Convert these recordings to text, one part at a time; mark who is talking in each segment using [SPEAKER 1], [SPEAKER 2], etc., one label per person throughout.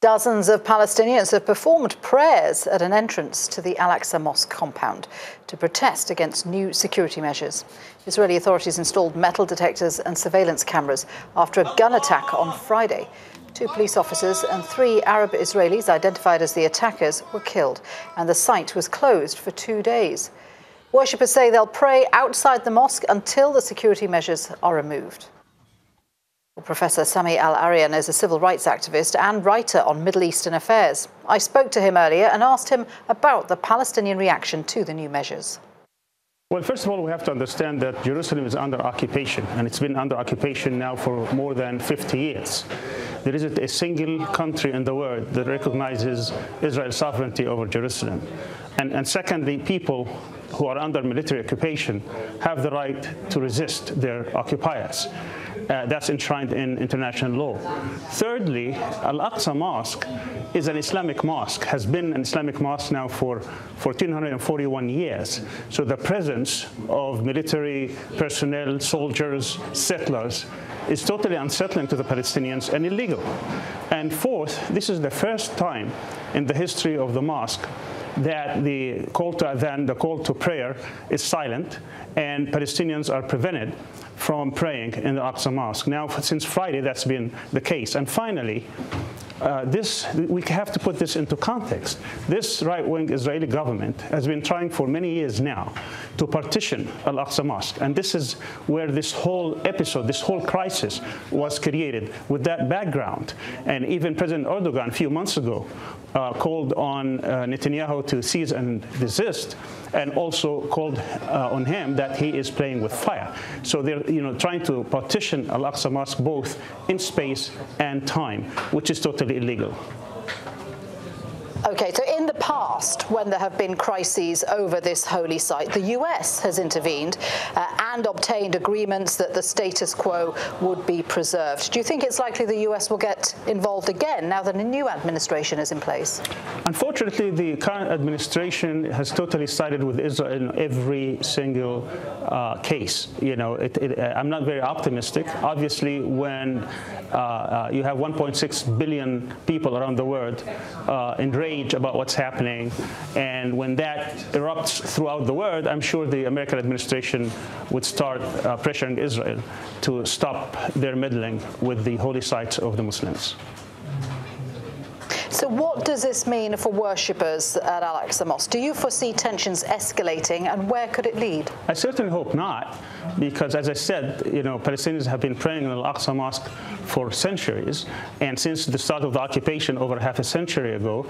[SPEAKER 1] Dozens of Palestinians have performed prayers at an entrance to the Aqsa Mosque compound to protest against new security measures. Israeli authorities installed metal detectors and surveillance cameras after a gun attack on Friday. 2 police officers and 3 Arab Israelis identified as the attackers were killed, and the site was closed for 2 days. Worshippers say they'll pray outside the mosque until the security measures are removed. Professor Sami Al Arian is a civil rights activist and writer on Middle Eastern affairs. I spoke to him earlier and asked him about the Palestinian reaction to the new measures.
[SPEAKER 2] Well, first of all, we have to understand that Jerusalem is under occupation, and it's been under occupation now for more than 50 years. There isn't a single country in the world that recognizes Israel's sovereignty over Jerusalem. And secondly, people who are under military occupation have the right to resist their occupiers. That's enshrined in international law. Thirdly, Al-Aqsa Mosque is an Islamic mosque, has been an Islamic mosque now for 1441 years. So the presence of military personnel, soldiers, settlers is totally unsettling to the Palestinians and illegal. And fourth, this is the first time in the history of the mosque that the call to adhan, the call to prayer, is silent, and Palestinians are prevented from praying in the Aqsa Mosque. Now, since Friday, that's been the case. And finally, we have to put this into context. This right-wing Israeli government has been trying for many years now to partition Al-Aqsa Mosque. And this is where this whole episode, this whole crisis was created, with that background. And even President Erdogan, a few months ago, called on Netanyahu to cease and desist, and also called on him that he is playing with fire. So they're trying to partition Al-Aqsa Mosque both in space and time, which is totally illegal.
[SPEAKER 1] OK, so in the past, when there have been crises over this holy site, the US has intervened and obtained agreements that the status quo would be preserved. Do you think it's likely the US will get involved again now that a new administration is in place?
[SPEAKER 2] Unfortunately, the current administration has totally sided with Israel in every single case. I'm not very optimistic. Obviously, when you have 1.6 billion people around the world enraged about what's happening, and when that erupts throughout the world, I'm sure the American administration would start pressuring Israel to stop their meddling with the holy sites of the Muslims.
[SPEAKER 1] So what does this mean for worshippers at Al-Aqsa Mosque? Do you foresee tensions escalating, and where could it lead?
[SPEAKER 2] I certainly hope not, because as I said, Palestinians have been praying in Al-Aqsa Mosque for centuries, and since the start of the occupation over half a century ago,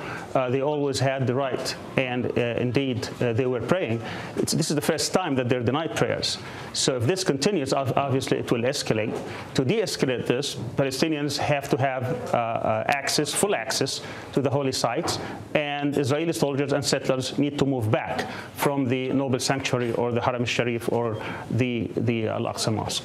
[SPEAKER 2] they always had the right, and indeed they were praying. This is the first time that they're denied prayers. So if this continues, obviously it will escalate. To de-escalate this, Palestinians have to have full access to the holy sites, and Israeli soldiers and settlers need to move back from the noble sanctuary or the Haram al-Sharif or the Al-Aqsa Mosque.